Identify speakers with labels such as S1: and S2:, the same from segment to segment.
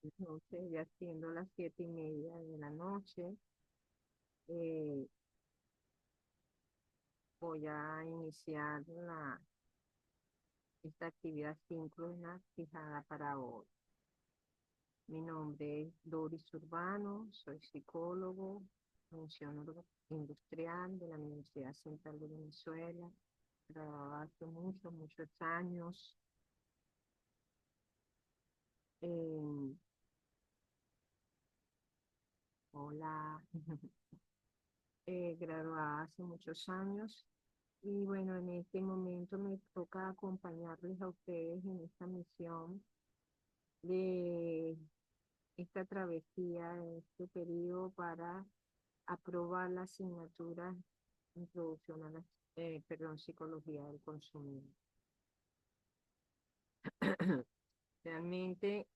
S1: Entonces, ya siendo las 7:30 de la noche, eh, voy a iniciar esta actividad síncrona fijada para hoy. Mi nombre es Doris Urbano, soy psicólogo, función industrial de la Universidad Central de Venezuela, graduada hace muchos, muchos años. Eh, hola, graduada hace muchos años. Y bueno, en este momento me toca acompañarles a ustedes en esta misión de esta travesía, en este periodo para aprobar la asignatura Introducción a la, Psicología del Consumidor. Realmente,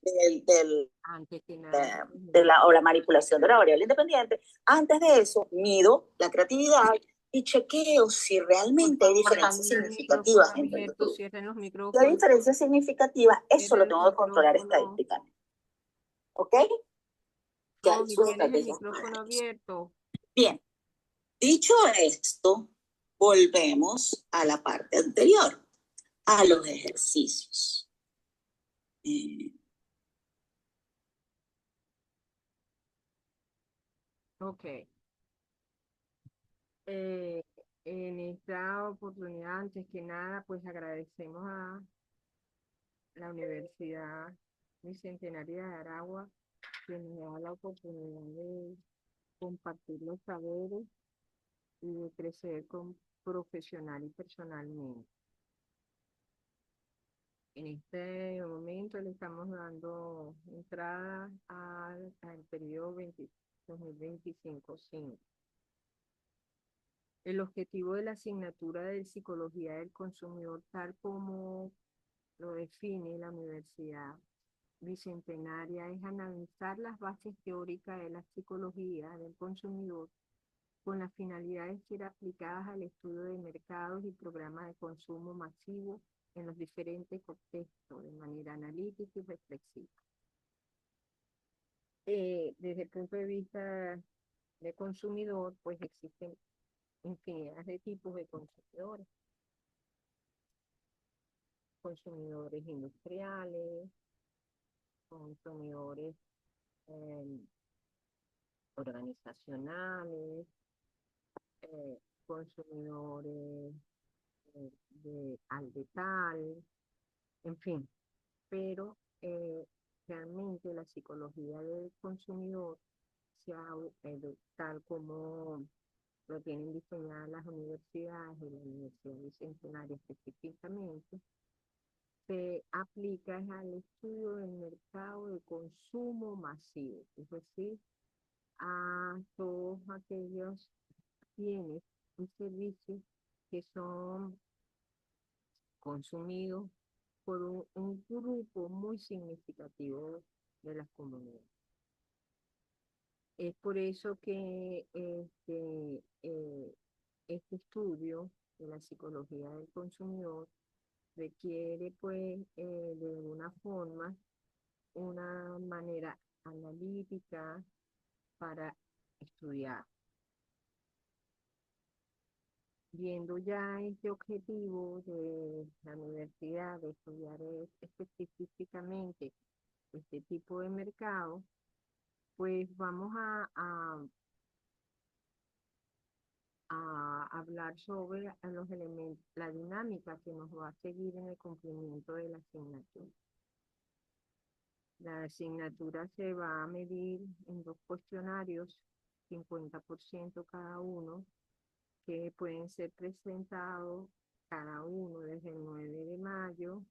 S2: del, del,
S1: antes que nada, pues,
S2: o la manipulación de la variable independiente. Antes de eso, mido la creatividad y chequeo si
S1: por
S2: realmente hay
S1: favor,
S2: diferencias
S1: tengan el micrófono
S2: significativas entre el
S1: abierto,
S2: grupo.
S1: cierren los
S2: Si hay
S1: micrófonos,
S2: diferencias significativas, eso lo
S1: cierren los
S2: tengo que controlar
S1: micrófonos,
S2: estadísticamente. ¿Ok? Ya
S1: Romy,
S2: sus
S1: tienes el
S2: estrategias
S1: micrófono
S2: para eso.
S1: abierto.
S2: Bien, dicho esto, volvemos a la parte anterior, a los ejercicios. Eh,
S1: Ok. Eh, en esta oportunidad, antes que nada, pues agradecemos a la Universidad Bicentenaria de Aragua que nos da la oportunidad de compartir los saberes y de crecer profesional y personalmente. En este momento le estamos dando entrada al periodo 2025-5. El objetivo de la asignatura de Psicología del Consumidor, tal como lo define la Universidad Bicentenaria, es analizar las bases teóricas de la psicología del consumidor con la finalidad de ser aplicadas al estudio de mercados y programas de consumo masivo en los diferentes contextos de manera analítica y reflexiva. Desde el punto de vista de consumidor, pues existen infinidad de tipos de consumidores. Consumidores industriales, consumidores eh, organizacionales, consumidores al detal, en fin, pero realmente la psicología del consumidor, tal como lo tienen diseñadas las universidades y la Universidad Bicentenaria específicamente, se aplica al estudio del mercado de consumo masivo, es decir, a todos aquellos bienes y servicios que son consumidos por un grupo muy significativo de las comunidades. Es por eso que este estudio de la psicología del consumidor requiere, pues, de alguna forma, una manera analítica para estudiar. Viendo ya este objetivo de la universidad de estudiar específicamente este tipo de mercado, pues vamos a hablar sobre los elementos, la dinámica que nos va a seguir en el cumplimiento de la asignatura. La asignatura se va a medir en dos cuestionarios, 50% cada uno, que pueden ser presentados cada uno desde el 9 de mayo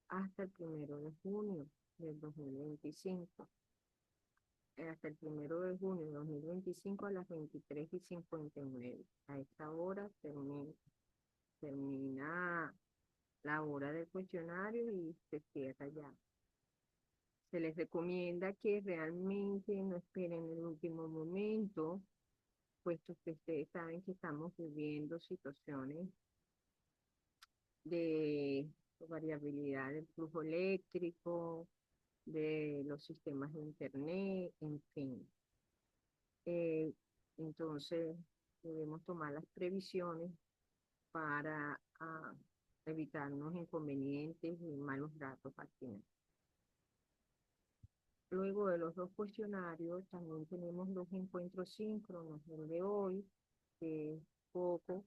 S1: hasta el 1 de junio del 2025. Hasta el 1 de junio de 2025 a las 23:59. A esta hora termina la hora del cuestionario y se cierra ya. Se les recomienda que realmente no esperen el último momento, puesto que ustedes saben que estamos viviendo situaciones de variabilidad del flujo eléctrico, de los sistemas de internet, en fin. Eh, entonces, debemos tomar las previsiones para evitarnos inconvenientes y malos datos al final. Luego de los dos cuestionarios, también tenemos los encuentros síncronos, el de hoy, que es poco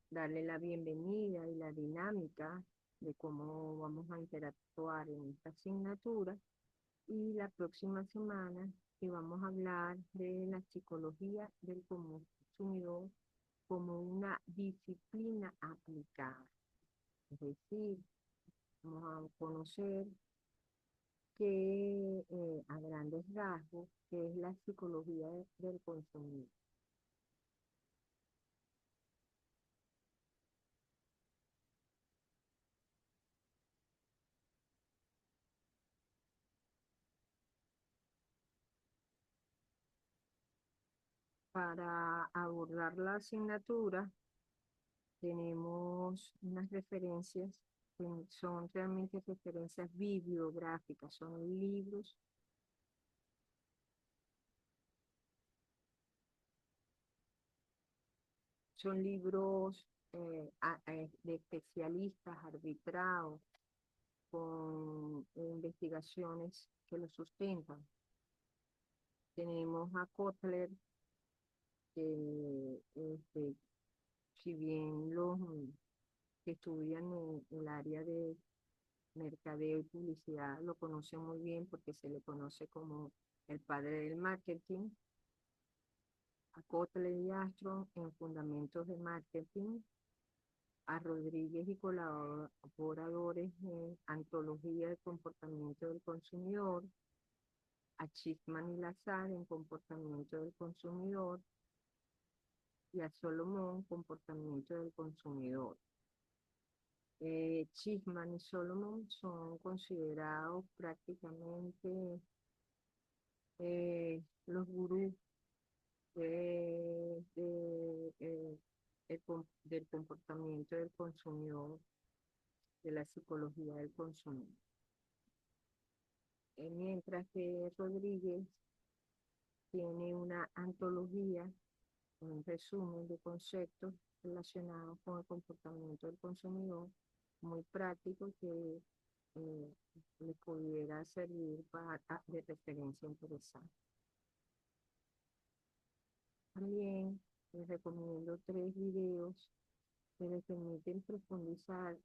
S1: darle la bienvenida y la dinámica de cómo vamos a interactuar en esta asignatura. Y la próxima semana que vamos a hablar de la psicología del consumidor como una disciplina aplicada. Es decir, vamos a conocer que a grandes rasgos, que es la psicología del consumidor. Para abordar la asignatura, tenemos unas referencias que son realmente referencias bibliográficas, son libros de especialistas arbitrados con investigaciones que lo sustentan. Tenemos a Kotler, que si bien los que estudian en el área de mercadeo y publicidad lo conocen muy bien porque se le conoce como el padre del marketing, a Kotler y Armstrong en fundamentos de marketing, a Rodríguez y colaboradores en antología de comportamiento del consumidor, a Schiffman y Lazar en comportamiento del consumidor y a Solomon comportamiento del consumidor. Schiffman y Solomon son considerados prácticamente los gurús del comportamiento del consumidor, de la psicología del consumidor. Mientras que Rodríguez tiene una antología, un resumen de conceptos relacionados con el comportamiento del consumidor, muy práctico que eh, le pudiera servir de referencia interesante. También les recomiendo 3 videos que les permiten profundizar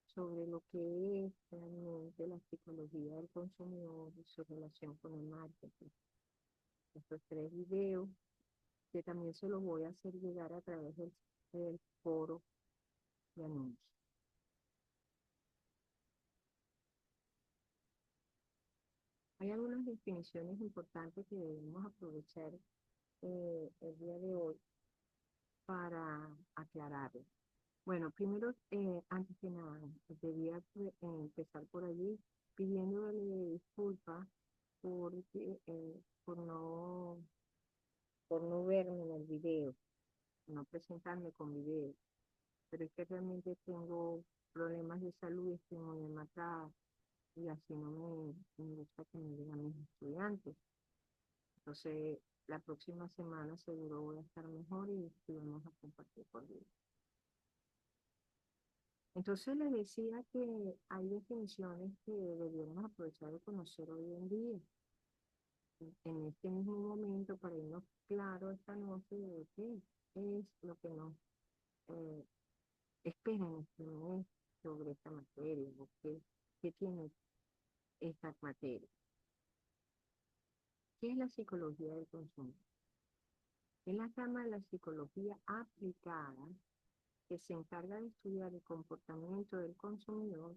S1: sobre lo que es realmente la psicología del consumidor y su relación con el marketing. Estos 3 videos que también se los voy a hacer llegar a través del foro de anuncios. Hay algunas definiciones importantes que debemos aprovechar el día de hoy para aclararlas. Bueno, primero, antes que nada, debía empezar por allí pidiéndole disculpas por no verme en el video, no presentarme con video, pero es que realmente tengo problemas de salud y estoy muy enmatada y así no me gusta que me digan mis estudiantes. Entonces, la próxima semana seguro voy a estar mejor y vamos a compartir por video. Entonces les decía que hay definiciones que debemos aprovechar de conocer hoy en día, en este mismo momento, para irnos claro esta noche de qué es lo que nos eh, espera en este mes sobre esta materia, o qué tiene esta materia. ¿Qué es la psicología del consumo? Es la rama de la psicología aplicada que se encarga de estudiar el comportamiento del consumidor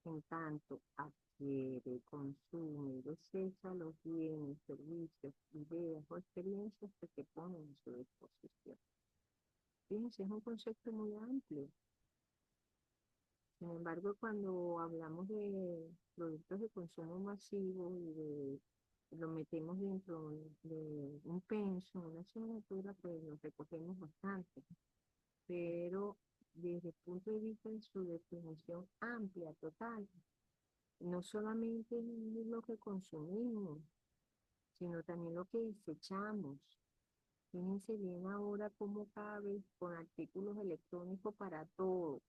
S1: en tanto adquiere, consume y desecha los bienes, servicios, ideas o experiencias que se ponen a su disposición. Fíjense, es un concepto muy amplio. Sin embargo, cuando hablamos de productos de consumo masivo lo metemos dentro de un penso, una asignatura, pues lo recogemos bastante. Pero desde el punto de vista de su definición amplia, total, no solamente es lo que consumimos, sino también lo que desechamos. Fíjense bien ahora cómo cabe con artículos electrónicos para todo,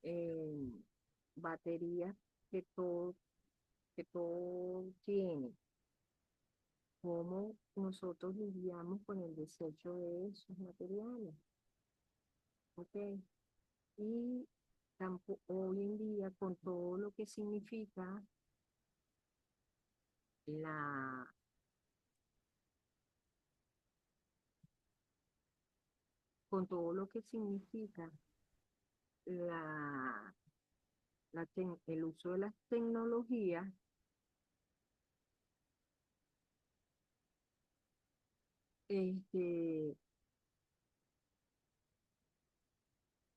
S1: eh, baterías que todo, que todo tiene. Cómo nosotros lidiamos con el desecho de esos materiales. ¿Ok? Y hoy en día, con todo lo que significa la, con todo lo que significa la, el uso de las tecnologías, este,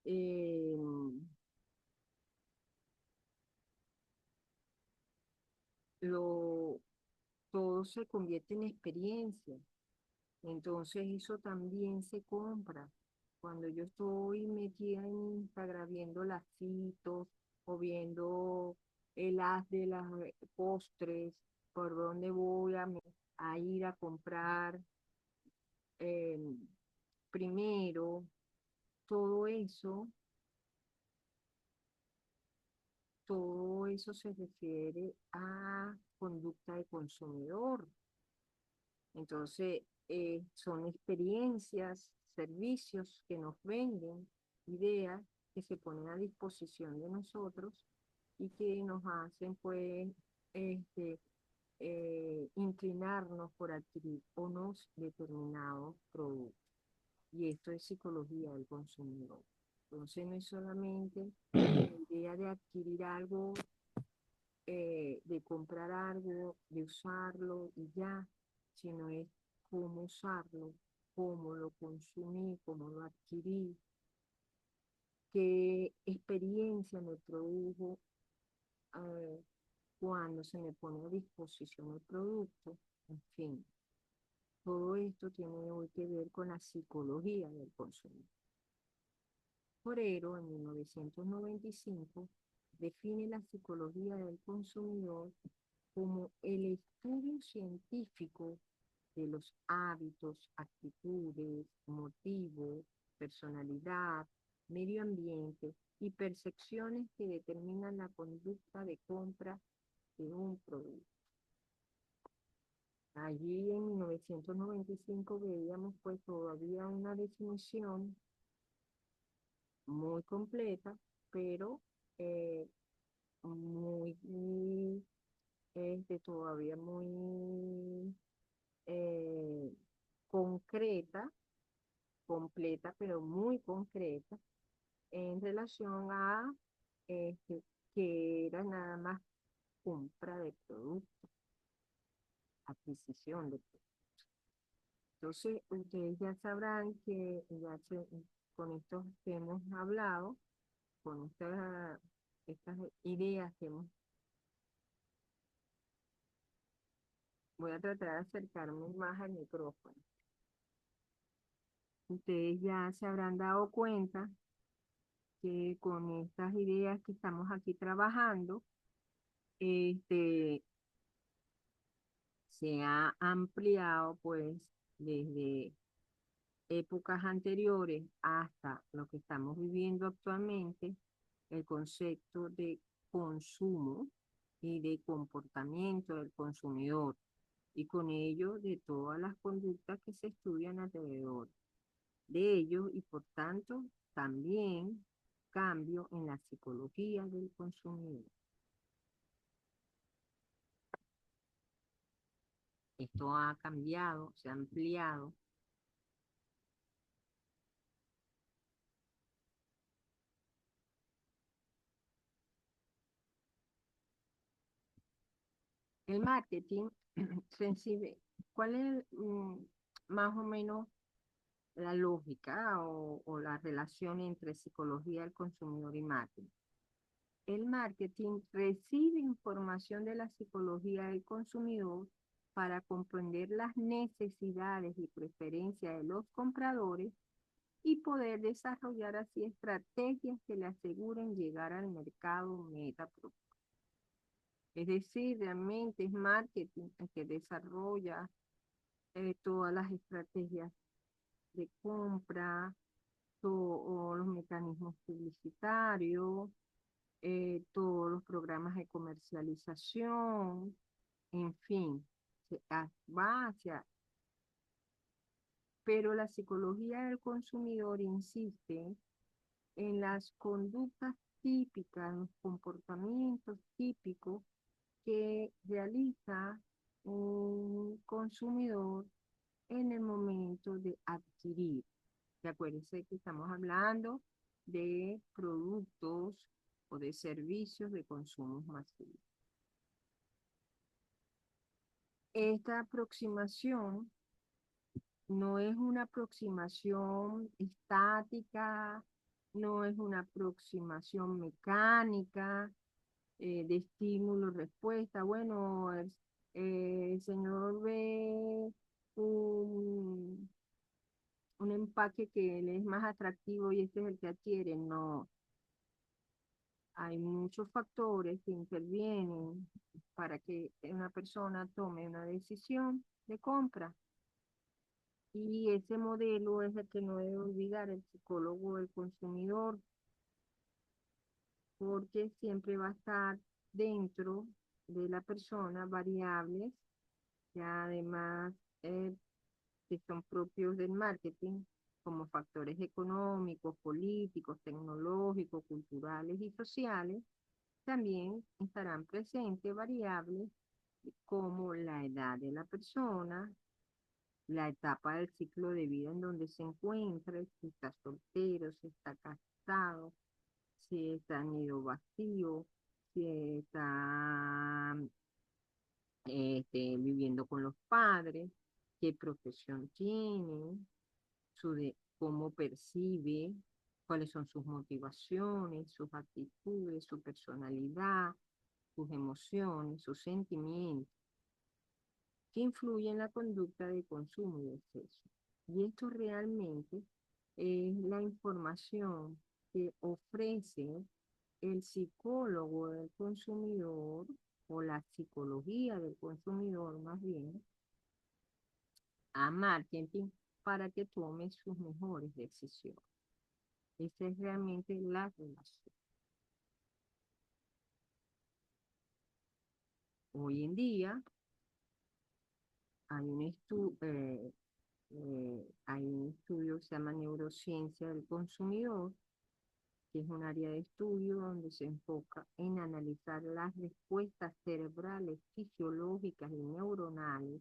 S1: eh, lo, todo se convierte en experiencia. Entonces eso también se compra. Cuando yo estoy metida en Instagram viendo las citos o viendo el as de las postres, por dónde voy a ir a comprar eh, primero, todo eso, todo eso se refiere a conducta de consumidor. Entonces, son experiencias, servicios que nos venden, ideas que se ponen a disposición de nosotros y que nos hacen, pues, este, inclinarnos por adquirir unos determinados productos. Y esto es psicología del consumidor. Entonces, no es solamente la idea de adquirir algo, de comprar algo, de usarlo y ya, sino es cómo usarlo, cómo lo consumí, cómo lo adquirí, qué experiencia me produjo eh, cuando se me pone a disposición el producto, en fin. Todo esto tiene hoy que ver con la psicología del consumidor. Forero, en 1995, define la psicología del consumidor como el estudio científico de los hábitos, actitudes, motivos, personalidad, medio ambiente y percepciones que determinan la conducta de compra de un producto. Allí en 1995 veíamos pues todavía una definición muy completa, pero eh, muy todavía muy eh, concreta, completa, pero muy concreta en relación a que era nada más compra de productos, adquisición de productos. Entonces, ustedes ya sabrán que con esto que hemos hablado, con estas ideas que hemos, voy a tratar de acercarme más al micrófono. Ustedes ya se habrán dado cuenta que con estas ideas que estamos aquí trabajando, este, se ha ampliado pues desde épocas anteriores hasta lo que estamos viviendo actualmente, el concepto de consumo y de comportamiento del consumidor, y con ello de todas las conductas que se estudian alrededor de ello y por tanto también cambio en la psicología del consumidor. Esto ha cambiado, se ha ampliado. El marketing sensible, ¿cuál es más o menos la lógica o la relación entre psicología del consumidor y marketing? El marketing recibe información de la psicología del consumidor para comprender las necesidades y preferencias de los compradores y poder desarrollar así estrategias que le aseguren llegar al mercado meta propio. Es decir, realmente es marketing el que desarrolla todas las estrategias de compra, todos los mecanismos publicitarios, todos los programas de comercialización, en fin, va hacia. Pero la psicología del consumidor insiste en las conductas típicas, en los comportamientos típicos que realiza un consumidor en el momento de adquirir. Y acuérdense que estamos hablando de productos o de servicios de consumo masivo. Esta aproximación no es una aproximación estática, no es una aproximación mecánica, de estímulo-respuesta. Bueno, el señor ve un empaque que le es más atractivo y este es el que adquiere. No, hay muchos factores que intervienen para que una persona tome una decisión de compra. Y ese modelo es el que no debe olvidar el psicólogo del consumidor, porque siempre va a estar dentro de la persona variables que además eh, que son propios del marketing, como factores económicos, políticos, tecnológicos, culturales y sociales. También estarán presentes variables como la edad de la persona, la etapa del ciclo de vida en donde se encuentra, si está soltero, si está casado, si está nido vacío, si está viviendo con los padres, qué profesión tiene, cómo percibe, cuáles son sus motivaciones, sus actitudes, su personalidad, sus emociones, sus sentimientos, que influyen en la conducta de consumo y de exceso. Y esto realmente es la información que ofrece el psicólogo del consumidor o la psicología del consumidor más bien a marketing para que tome sus mejores decisiones. Esa es realmente la relación. Hoy en día hay hay un estudio que se llama neurociencia del consumidor, que es un área de estudio donde se enfoca en analizar las respuestas cerebrales, fisiológicas y neuronales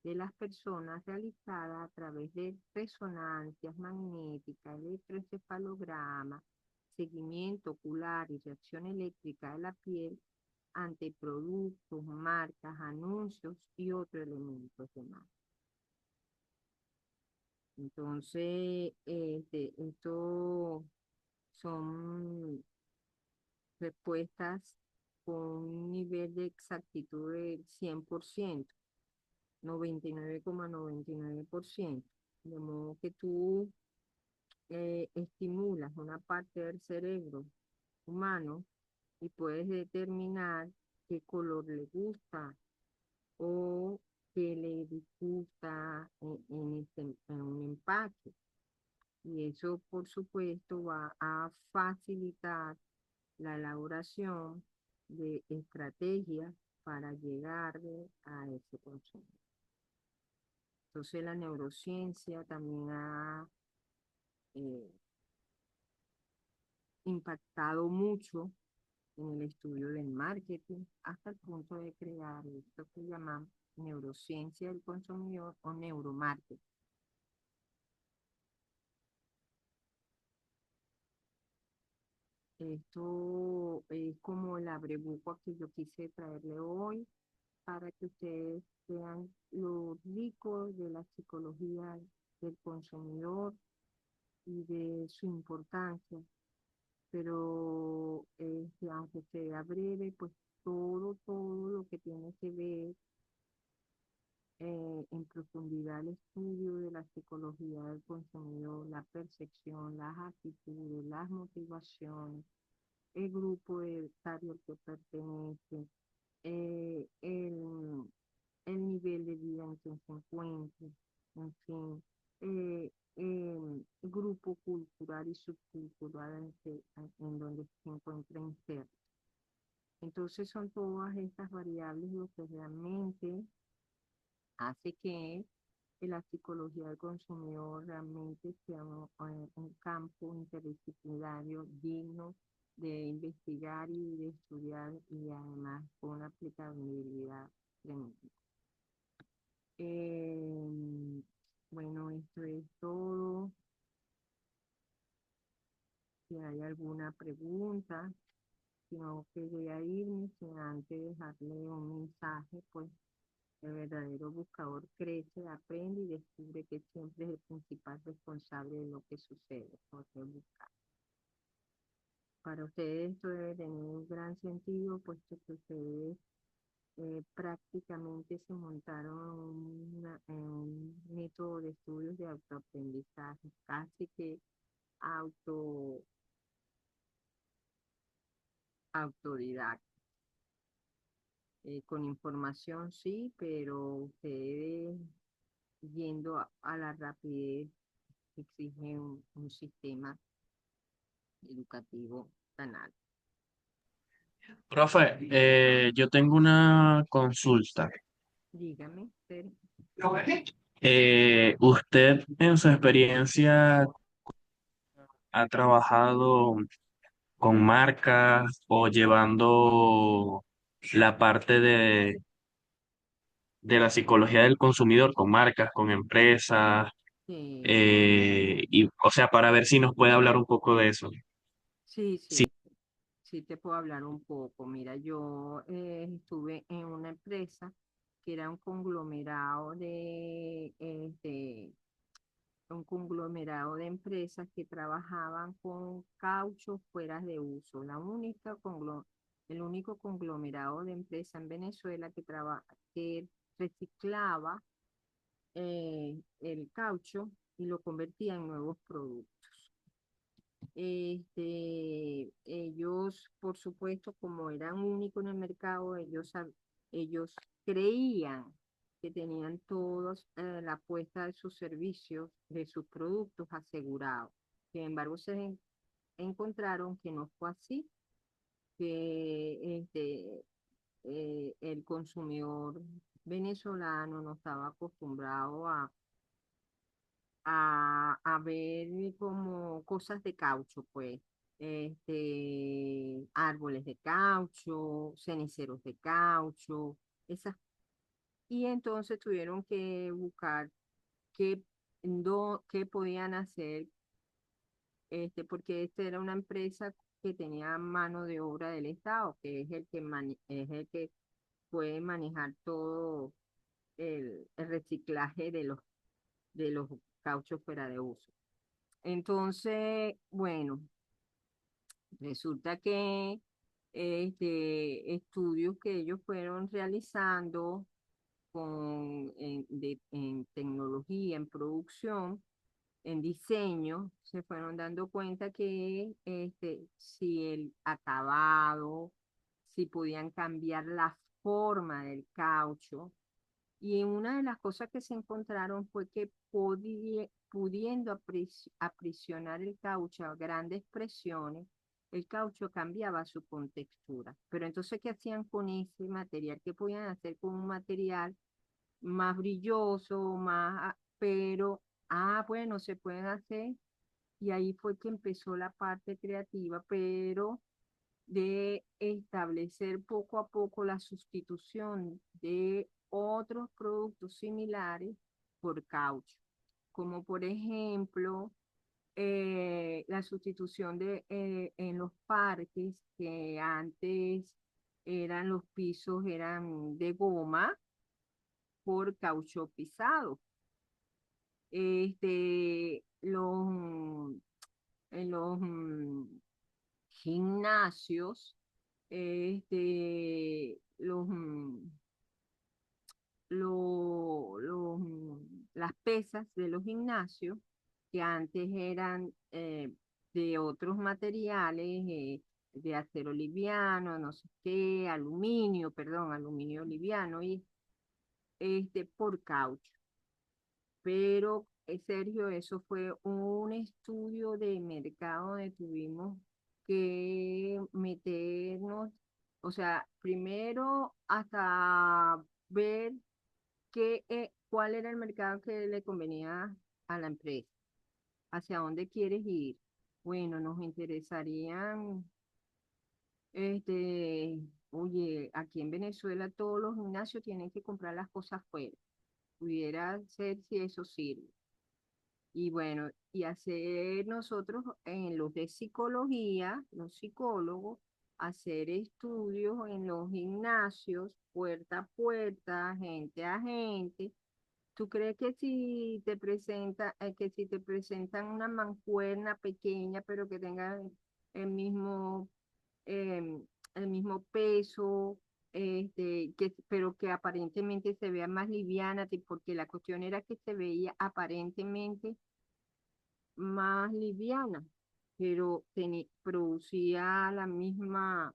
S1: de las personas realizadas a través de resonancias magnéticas, electroencefalograma, seguimiento ocular y reacción eléctrica de la piel ante productos, marcas, anuncios y otros elementos de marca. Entonces, esto son respuestas con un nivel de exactitud del 100%, 99,99%. De modo que tú estimulas una parte del cerebro humano y puedes determinar qué color le gusta o qué le disgusta en un empaque. Y eso, por supuesto, va a facilitar la elaboración de estrategias para llegar a ese consumo. Entonces, la neurociencia también ha eh, impactado mucho en el estudio del marketing hasta el punto de crear esto que llamamos neurociencia del consumidor o neuromarketing. Esto es como el abrebuco que yo quise traerle hoy para que ustedes vean lo rico de la psicología del consumidor y de su importancia. Pero aunque sea breve, pues todo lo que tiene que ver en profundidad el estudio de la psicología del consumidor, la percepción, las actitudes, las motivaciones, el grupo etario al que pertenece, eh, el, el nivel de vida en que se encuentre, en fin, grupo cultural y subcultural en donde se encuentra inserto. Entonces son todas estas variables lo que realmente hace que la psicología del consumidor realmente sea un campo interdisciplinario digno de investigar y de estudiar y además con una aplicabilidad tremenda. Eh, bueno, esto es todo. Si hay alguna pregunta, si no quería irme sin antes dejarle un mensaje, pues el verdadero buscador crece, aprende y descubre que siempre es el principal responsable de lo que sucede, porque buscar. Para ustedes esto debe tener un gran sentido, puesto que ustedes prácticamente se montaron un método de estudios de autoaprendizaje, casi que auto, autodidacta. Con información sí, pero ustedes yendo a la rapidez exige un sistema educativo tan alto.
S3: Profe, yo tengo una consulta.
S1: Dígame, Sergio.
S3: ¿Usted en su experiencia ha trabajado con marcas o llevando la parte de la psicología del consumidor con marcas, con empresas?
S1: Sí,
S3: Y, o sea, para ver si nos puede hablar un poco de eso.
S1: sí,
S3: Sí.
S1: sí, sí te puedo hablar un poco. Mira, yo estuve en una empresa que era un conglomerado de empresas que trabajaban con cauchos fuera de uso. El único conglomerado de empresas en Venezuela que reciclaba el caucho y lo convertía en nuevos productos. Ellos, por supuesto, como eran únicos en el mercado, ellos creían que tenían todos la puesta de sus servicios, de sus productos asegurados. Sin embargo, encontraron que no fue así, que el consumidor venezolano no estaba acostumbrado a ver como cosas de caucho, pues, árboles de caucho, ceniceros de caucho, esas. Y entonces tuvieron que buscar qué podían hacer, porque esta era una empresa que tenía mano de obra del Estado, que es es el que puede manejar todo el reciclaje de los cauchos fuera de uso. Entonces, bueno, resulta que estudios que ellos fueron realizando en tecnología, en producción, en diseño, se fueron dando cuenta que si el acabado, si podían cambiar la forma del caucho, y una de las cosas que se encontraron fue que pudiendo aprisionar el caucho a grandes presiones, el caucho cambiaba su contextura. Pero entonces, ¿qué hacían con ese material? ¿Qué podían hacer con un material más brilloso, bueno, se pueden hacer, y ahí fue que empezó la parte creativa, pero de establecer poco a poco la sustitución de otros productos similares por caucho, como por ejemplo la sustitución en los parques que antes los pisos eran de goma por caucho pisado. En los gimnasios, las pesas de los gimnasios, que antes eran de otros materiales, de acero liviano, no sé qué, aluminio, perdón, aluminio liviano, y por caucho. Pero, Sergio, eso fue un estudio de mercado donde tuvimos que meternos, o sea, primero hasta ver cuál era el mercado que le convenía a la empresa, hacia dónde quieres ir. Bueno, nos interesarían, este, oye, aquí en Venezuela todos los gimnasios tienen que comprar las cosas fuera. Pudiera ser si eso sirve. Y bueno, y hacer nosotros en los de psicología, los psicólogos, hacer estudios en los gimnasios, puerta a puerta, gente a gente. ¿Tú crees que que si te presentan una mancuerna pequeña, pero que tenga el mismo, el mismo peso, pero que aparentemente se vea más liviana, porque la cuestión era que se veía aparentemente más liviana, pero producía la misma,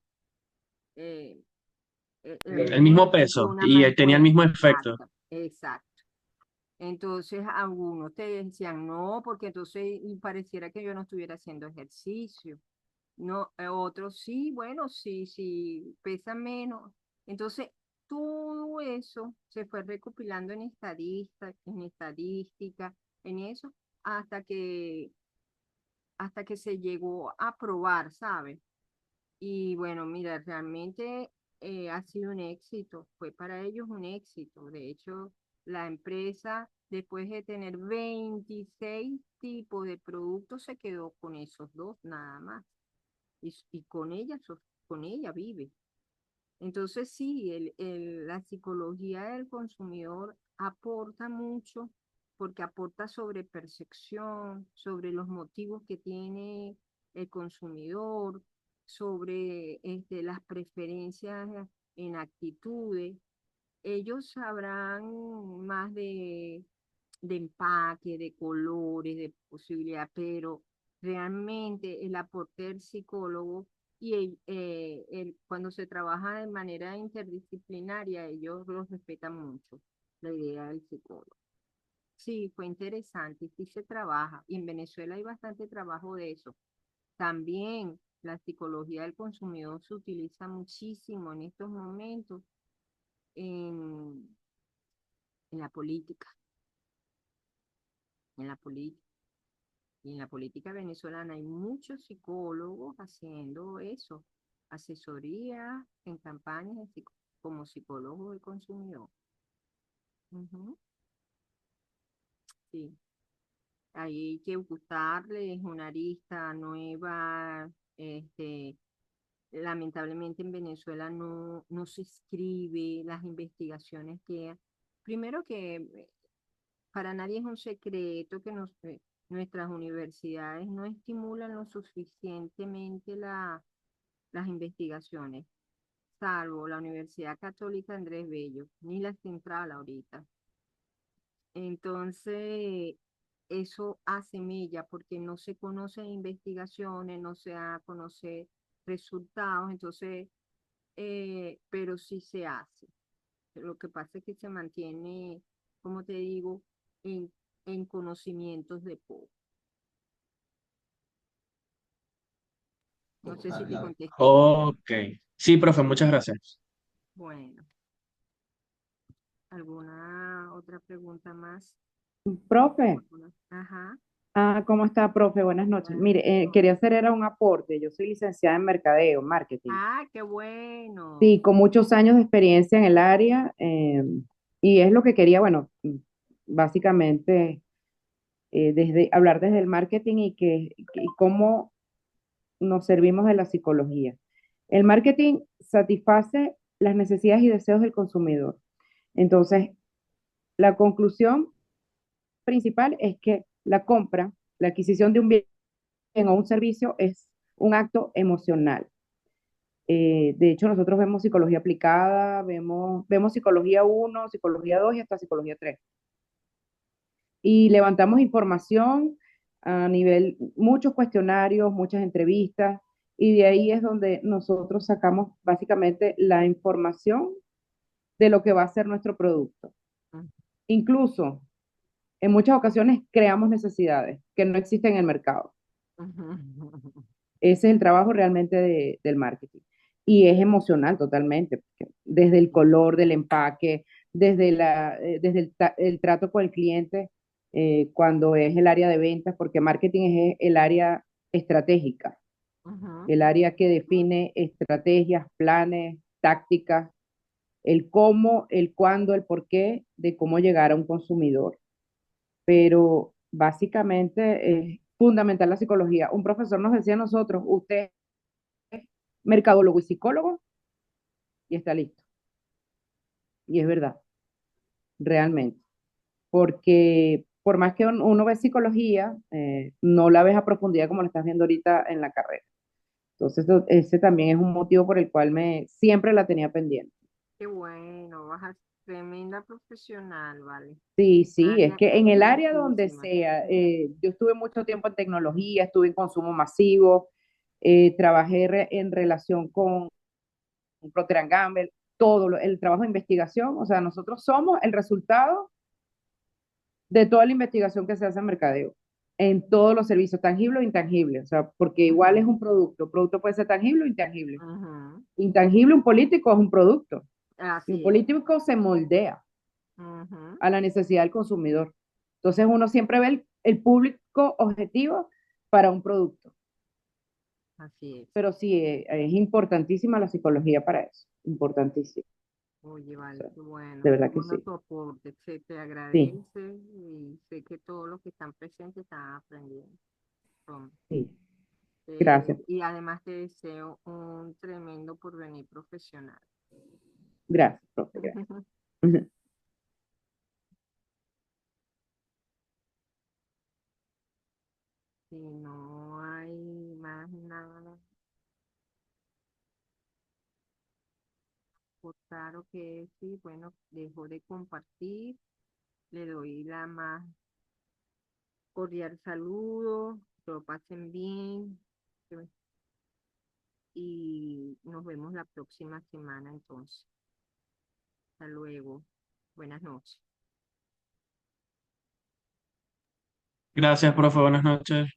S1: eh, el
S3: el
S1: mismo
S3: mismo
S1: efecto de
S3: peso
S1: una
S3: y tenía el
S1: mancuerna?
S3: mismo efecto.
S1: Exacto, exacto. Entonces, algunos te decían no, porque entonces pareciera que yo no estuviera haciendo ejercicio. No, otros sí, bueno, sí, sí, pesa menos. Entonces, todo eso se fue recopilando en estadística, en eso, hasta que, hasta que se llegó a probar, ¿sabes? Y bueno, mira, realmente ha sido un éxito, fue para ellos un éxito. De hecho, la empresa, después de tener 26 tipos de productos, se quedó con esos dos nada más. Y con ella vive. Entonces sí, la psicología del consumidor aporta mucho porque aporta sobre percepción, sobre los motivos que tiene el consumidor, sobre las preferencias en actitudes. Ellos sabrán más de empaque, de colores, de posibilidad, pero realmente el aporte del psicólogo y cuando se trabaja de manera interdisciplinaria, ellos los respetan mucho, la idea del psicólogo. Sí, fue interesante, y sí se trabaja, y en Venezuela hay bastante trabajo de eso. También la psicología del consumidor se utiliza muchísimo en estos momentos en, en la política, en la política. Y en la política venezolana hay muchos psicólogos haciendo eso, asesoría en campañas como psicólogo del consumidor. Ujú, sí, hay que buscarle, es una arista nueva, lamentablemente en Venezuela no se escribe las investigaciones primero que para nadie es un secreto que nuestras universidades no estimulan lo suficientemente las investigaciones, salvo la Universidad Católica Andrés Bello, ni la Central ahorita. Entonces, eso hace mella porque no se conocen investigaciones, no se da a conocer resultados, entonces, pero sí se hace. Lo que pasa es que se mantiene, como te digo, en, en conocimientos de poco. No sé si te contesté bien.
S3: Ok. Sí, profe, muchas gracias.
S1: Bueno, ¿alguna otra pregunta más?
S4: Profe,
S1: Ajá.
S4: ¿cómo está, profe? Buenas noches.
S1: Buenas
S4: Mire,
S1: noches.
S4: quería hacer era un aporte. Yo soy licenciada en Mercadeo, Marketing.
S1: Ah, qué bueno.
S4: Sí, con muchos años de experiencia en el área, y es lo que quería, bueno, básicamente, hablar desde el marketing y cómo nos servimos de la psicología. El marketing satisface las necesidades y deseos del consumidor. Entonces, la conclusión principal es que la compra, la adquisición de un bien o un servicio es un acto emocional. De hecho, nosotros vemos psicología aplicada, vemos psicología 1, psicología 2 y hasta psicología 3. Y levantamos información a nivel, muchos cuestionarios, muchas entrevistas, y de ahí es donde nosotros sacamos básicamente la información de lo que va a ser nuestro producto.
S1: Mm.
S4: Incluso, en muchas ocasiones creamos necesidades que no existen en el mercado.
S1: Ujú.
S4: Ese es el trabajo realmente del marketing. Y es emocional totalmente, porque desde el color del empaque, desde el trato con el cliente, cuando es el área de ventas, porque marketing es el área estratégica,
S1: Ujú.
S4: el área que define estrategias, planes, tácticas, el cómo, el cuándo, el por qué de cómo llegar a un consumidor. Pero básicamente es fundamental la psicología. Un profesor nos decía a nosotros, usted mercadólogo y psicólogo y está listo. Y es verdad, realmente. Porque por más que uno ve psicología, no la ves a profundidad como la estás viendo ahorita en la carrera. Entonces, ese también es un motivo por el cual siempre la tenía pendiente.
S1: Qué bueno, vas a ser tremenda profesional, ¿vale?
S4: Sí, sí, es
S1: Área
S4: que en el área donde
S1: hermosísima.
S4: sea, yo estuve mucho tiempo en tecnología, estuve en consumo masivo, trabajé en relación con Procter and Gamble, el trabajo de investigación, o sea, nosotros somos el resultado de toda la investigación que se hace en mercadeo, en todos los servicios, tangibles e intangibles, o sea, porque igual es un producto puede ser tangible o intangible.
S1: Ujú.
S4: Intangible, un político es un producto, y un
S1: Así es.
S4: político se moldea
S1: Ujú.
S4: a la necesidad del consumidor. Entonces uno siempre ve el público objetivo para un producto,
S1: Así es.
S4: pero sí, es importantísima la psicología para eso, importantísima,
S1: Oye,
S4: o
S1: vale,
S4: sea,
S1: qué bueno,
S4: de
S1: qué
S4: verdad que
S1: bueno
S4: sí,
S1: tu aporte, se te
S4: sí,
S1: agradece y sé que todos los que están presentes están aprendiendo. Tom.
S4: sí, gracias,
S1: Y además te deseo un tremendo porvenir profesional.
S4: gracias, profe, gracias. Ujú.
S1: Si no hay más nada, por claro que sí, bueno, dejo de compartir, le doy la más cordial saludo, que lo pasen bien y nos vemos la próxima semana entonces. Hasta luego. Buenas noches.
S3: Gracias, profe. Buenas noches.